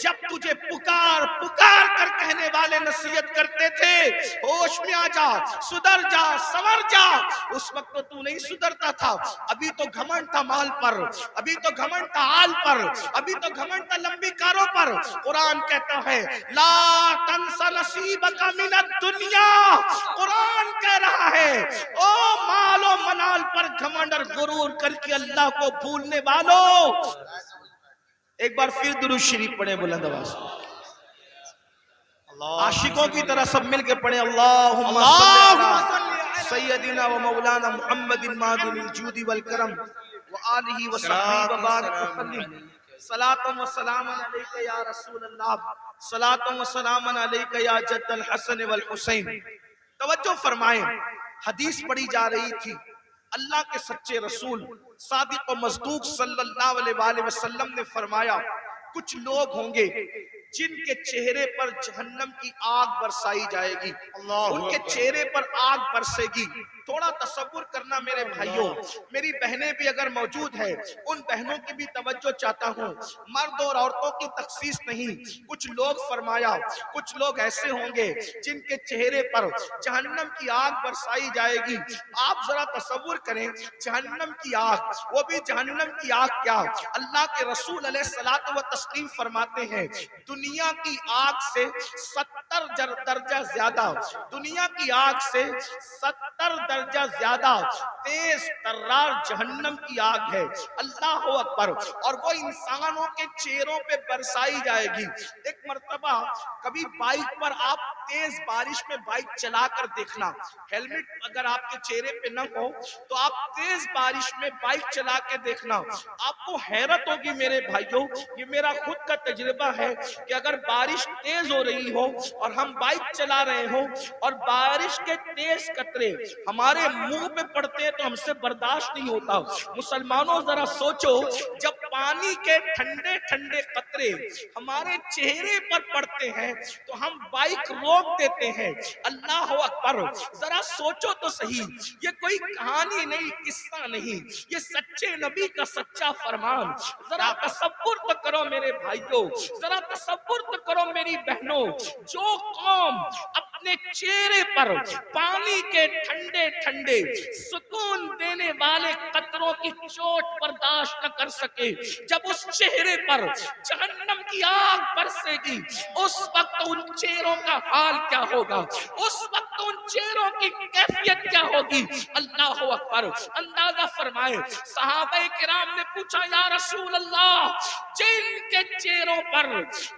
جب تجھے پکار پکار کر کہنے والے نصیحت کرتے تھے ہوش میں آ جا، سدھر جا، سنور جا، اس وقت تو نہیں سدھرتا تھا. ابھی تو گھمنڈ تھا مال پر، ابھی تو گھمنڈ تھا آل پر، ابھی تو گھمنڈ تھا لمبی کاروں پر. قرآن کہتا ہے لا تنس نصیبک من الدنیا. قرآن کہہ رہا ہے او مال و منال پر گھمنڈ اور غرور کر کے اللہ کو بھولنے والوں. ایک بار پھر درود شریف پڑھیں بلند آواز. عاشقوں کی طرح سب مل کے پڑھیں اللہم صلی علی سیدنا و مولانا محمد معدن الجود والکرم وآلہ وصحبہ وبارک وسلم. صلاۃ و سلام علیک یا رسول اللہ، صلاۃ و سلام علیک یا جد الحسن والحسین. توجہ فرمائیں، حدیث پڑھی جا رہی تھی. اللہ کے سچے رسول صادق و مصدوق صلی اللہ علیہ وآلہ وسلم نے فرمایا کچھ لوگ ہوں گے جن کے چہرے پر جہنم کی آگ برسائی جائے گی، ان کے چہرے پر آگ برسے گی. تھوڑا تصور کرنا میرے بھائیوں، میری بہنیں بھی اگر موجود ہیں ان بہنوں کی بھی توجہ چاہتا ہوں. مرد اور عورتوں کی تخصیص نہیں. کچھ لوگ فرمایا کچھ لوگ ایسے ہوں گے جن کے چہرے پر جہنم کی آگ برسائی جائے گی. آپ ذرا تصور کریں جہنم کی آگ، وہ بھی جہنم کی آگ کیا، اللہ کے رسول علیہ الصلوۃ والتسلیم فرماتے ہیں دنیا کی آگ سے 70 درجہ زیادہ، دنیا کی آگ سے 70 درجہ زیادہ تیز ترار جہنم کی آگ ہے. اللہ اکبر. اور وہ انسانوں کے چہروں پہ برسائی جائے گی. ایک مرتبہ کبھی بائک پر آپ تیز بارش میں بائک چلا کر دیکھنا، ہیلمٹ اگر آپ کے چہرے پہ نہ ہو تو آپ تیز بارش میں بائک چلا کے دیکھنا، آپ کو حیرت ہوگی میرے بھائیوں. یہ میرا خود کا تجربہ ہے کہ اگر بارش تیز ہو رہی ہو اور ہم بائک چلا رہے ہوں اور بارش کے تیز قطرے ہمارے منہ پہ پڑتے ہیں تو ہم سے برداشت نہیں ہوتا. مسلمانوں ذرا سوچو جب پانی کے ٹھنڈے ٹھنڈے قطرے ہمارے چہرے پر پڑتے ہیں تو ہم بائک روک دیتے ہیں. اللہ اکبر. ذرا سوچو تو صحیح، یہ کوئی کہانی نہیں، قصہ نہیں، یہ سچے نبی کا سچا فرمان. ذرا تصور تو کرو میرے بھائیوں، ذرا تصور تو کرو میری بہنوں، جو قوم اپنے چہرے پر پانی کے ٹھنڈے ٹھنڈے سکون دینے والے قطروں کی چوٹ برداشت نہ کر سکے، جب اس چہرے پر جہنم کی آگ برسے گی اس وقت ان چہروں کا حال کیا ہوگا، اس وقت ان چہروں کی کیفیت کیا ہوگی. اللہ اکبر. اندازہ فرمائے صحابہ کرام نے پوچھا یا رسول اللہ جن کے چہروں پر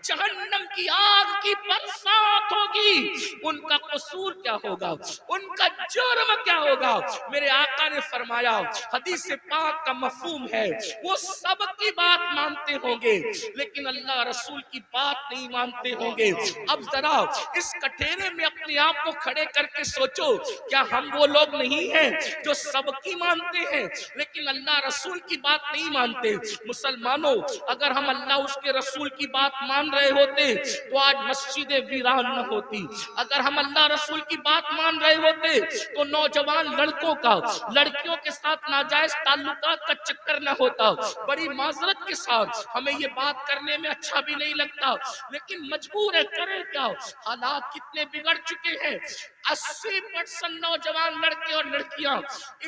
جہنم کی آگ کی برسات ہوگی ان کا قصور کیا ہوگا، ان کا جرم کیا ہوگا. میرے آقا نے فرمایا حدیث پاک کا مفہوم ہے وہ سب کی بات مانتے ہوں گے لیکن اللہ رسول کی بات نہیں مانتے ہوں گے. اب ذرا اس کٹھیرے میں اپنے آپ کو کھڑے کر کے سوچو، کیا ہم وہ لوگ نہیں ہیں جو سب کی مانتے ہیں لیکن اللہ رسول کی بات نہیں مانتے؟ مسلمانوں اگر ہم اللہ اس کے رسول کی بات مان رہے ہوتے تو آج مسجدیں ویران نہ ہوتی. اگر ہم اللہ رسول کی بات مان رہے ہوتے تو نوجوان لڑکوں کا لڑکیوں کے ساتھ ناجائز تعلقات کا چکر نہ ہوتا. بڑی معذرت کے ساتھ ہمیں یہ بات کرنے میں اچھا بھی نہیں لگتا لیکن مجبور ہے، کریں کیا. حالات کتنے بگڑ چکے ہیں. 80% نوجوان لڑکے اور لڑکیاں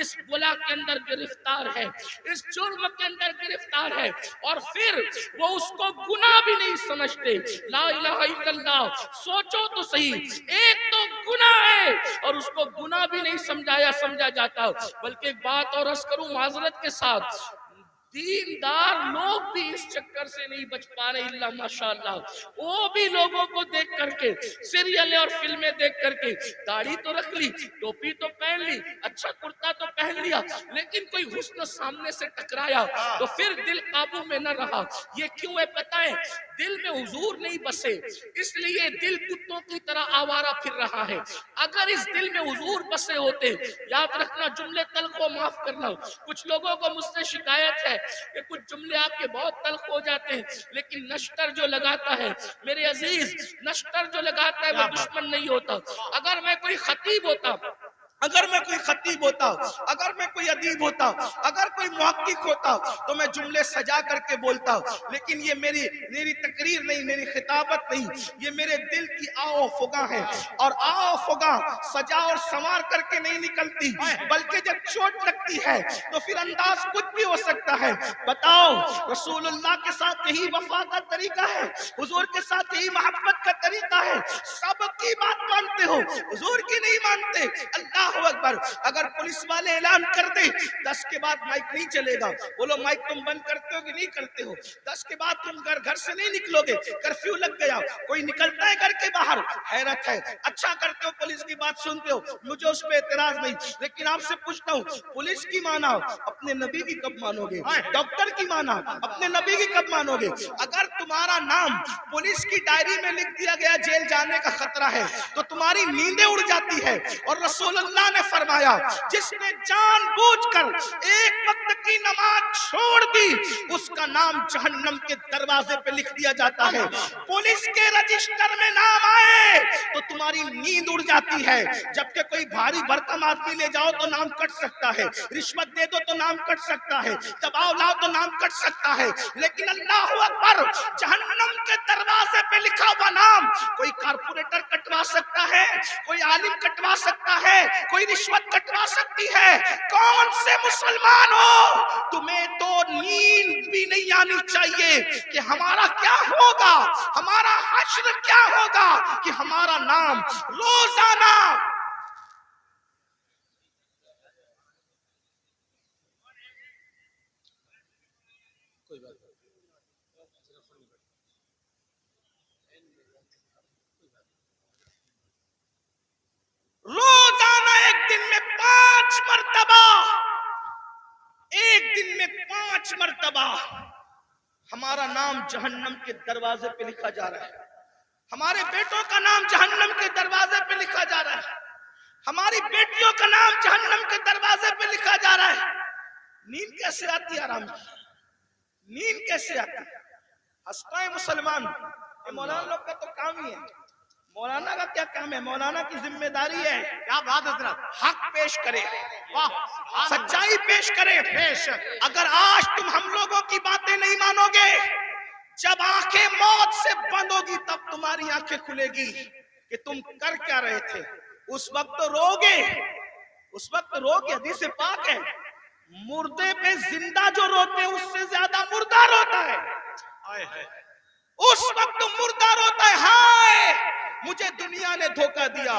اس گناہ کے اندر گرفتار ہے، اس جرم کے اندر گرفتار ہے اور پھر وہ اس کو گناہ بھی نہیں سمجھتے. لا الہ الا اللہ. سوچو تو صحیح، ایک تو گناہ ہے اور اس کو گناہ بھی نہیں سمجھا جاتا. بلکہ ایک بات اور عرض کروں معذرت کے ساتھ، دیندار لوگ بھی اس چکر سے نہیں بچ پا رہے الا ماشاءاللہ. وہ بھی لوگوں کو دیکھ کر کے سیریلیں اور فلمیں دیکھ کر کے داڑھی تو رکھ لی، ٹوپی تو پہن لی، اچھا کرتا تو پہن لیا، لیکن کوئی حسن سامنے سے ٹکرایا تو پھر دل قابو میں نہ رہا. یہ کیوں ہے پتہ ہے؟ دل میں حضور نہیں بسے اس لیے دل کتوں کی طرح آوارہ پھر رہا ہے. اگر اس دل میں حضور بسے ہوتے، یاد رکھنا جملے تلخ کو معاف کرنا، کچھ لوگوں کو مجھ سے شکایت ہے کہ کچھ جملے آپ کے بہت تلخ ہو جاتے ہیں لیکن نشتر جو لگاتا ہے میرے عزیز، نشتر جو لگاتا ہے وہ دشمن نہیں ہوتا. اگر میں کوئی خطیب ہوتا، اگر میں کوئی خطیب ہوتا، اگر میں کوئی ادیب ہوتا، اگر کوئی محقق ہوتا تو میں جملے سجا کر کے بولتا، لیکن یہ میری تقریر نہیں، میری خطابت نہیں، یہ میرے دل کی آو فغاں ہے، اور آو فغاں سجا اور سنوار کر کے نہیں نکلتی، بلکہ جب چوٹ لگتی ہے تو پھر انداز کچھ بھی ہو سکتا ہے۔ بتاؤ، رسول اللہ کے ساتھ یہی وفا کا طریقہ ہے، حضور کے ساتھ یہی محبت کا طریقہ ہے، سب کی بات مانتے ہو، حضور کی نہیں مانتے۔ اللہ اکبر۔ اگر پولیس والے اعلان کر دے 10 کے بعد مائک نہیں چلے گا، بولو مائک تم بند کرتے ہو کہ نہیں کرتے ہو؟ 10 کے بعد تم گھر سے نہیں نکلو گے، کرفیو لگ گیا، کوئی نکلتا ہے گھر کے باہر؟ حیرت ہے۔ اچھا کرتے ہو، پولیس کی بات سنتے ہو، مجھے اس پہ اعتراض نہیں، لیکن آپ سے پوچھتا ہوں، پولیس کی مانا اپنے نبی کی کب مانو گے؟ ڈاکٹر کی مانا اپنے نبی کی کب مانو گے؟ اگر تمہارا نام پولیس کی ڈائری میں لکھ دیا گیا جیل جانے کا خطرہ ہے تو تمہاری نیندیں اڑ جاتی ہے، اور رسول اللہ نے فرمایا جس نے جان بوجھ کر ایک وقت کی نماز چھوڑ دی اس کا نام جہنم کے دروازے پہ لکھ دیا جاتا ہے۔ پولیس کے رجسٹر میں نام آئے تو تمہاری نیند اڑ جاتی ہے، جبکہ کوئی بھاری بھرکم آدمی لے جاؤ تو نام کٹ سکتا ہے، رشوت دے دو تو نام کٹ سکتا ہے، دباؤ لاؤ تو نام کٹ سکتا ہے، لیکن اللہ اکبر، جہنم کے دروازے پہ لکھا ہوا نام کوئی کارپوریٹر کٹوا سکتا ہے، کوئی عالم کٹوا سکتا ہے، کوئی رشوت کٹوا سکتی ہے؟ کون سے مسلمان ہو؟ تمہیں تو نیند بھی نہیں آنی چاہیے کہ ہمارا کیا ہوگا، ہمارا حشر کیا ہوگا، کہ ہمارا نام روزانہ ایک دن میں 5 مرتبہ، ایک دن میں 5 مرتبہ ہمارا نام جہنم کے دروازے پہ لکھا جا رہا ہے، ہمارے بیٹوں کا نام جہنم کے دروازے پہ لکھا جا رہا ہے، ہماری بیٹیوں کا نام جہنم کے دروازے پہ لکھا جا رہا ہے۔ نیند کیسے آتی ہے آرام کی؟ نیند کیسے آتی ہے؟ ہنستا ہے مسلمان، مولانا لوگ کا تو کام ہی ہے، مولانا کا کیا کام ہے؟ مولانا کی ذمہ داری ہے کیا بات حضرت، حق پیش کرے، سچائی پیش کرے۔ اگر آج تم ہم لوگوں کی باتیں نہیں مانو گے، جب آنکھیں موت سے بند ہوگی تب تمہاری آنکھیں کھلے گی کہ تم کر کیا رہے تھے۔ اس وقت روگے، اس وقت روگے۔ حدیث پاک ہے، مردے پہ زندہ جو روتے ہیں اس سے زیادہ مردہ روتا ہے۔ اس وقت مردہ روتا ہے، ہائے مجھے دنیا نے دھوکہ دیا،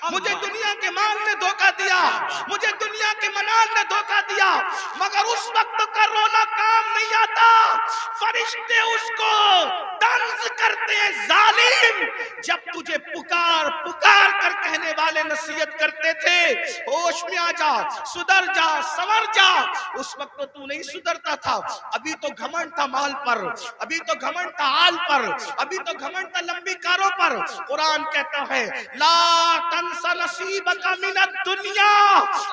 مجھے دنیا کے مال نے دھوکہ دیا، مجھے دنیا کے منال نے دھوکہ دیا، مگر اس وقت کا رونا کام نہیں آتا۔ فرشتے اس کو طنز کرتے ہیں، ظالم، جب تجھے پکار پکار کر کہنے والے نصیحت کرتے تھے ہوش میں آ جا، سدھر جا، سنور جا، اس وقت تو نہیں سدھرتا تھا۔ ابھی تو گھمنڈ تھا مال پر، ابھی تو گھمنڈ تھا آل پر، ابھی تو گھمنڈ تھا لمبی کاروں پر۔ قرآن کہتا ہے لا تنس نصیبک من الدنیا،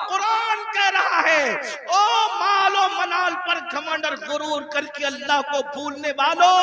قرآن کہہ رہا ہے او مال و منال پر گھمنڈ اور غرور کر کے اللہ کو بھولنے والوں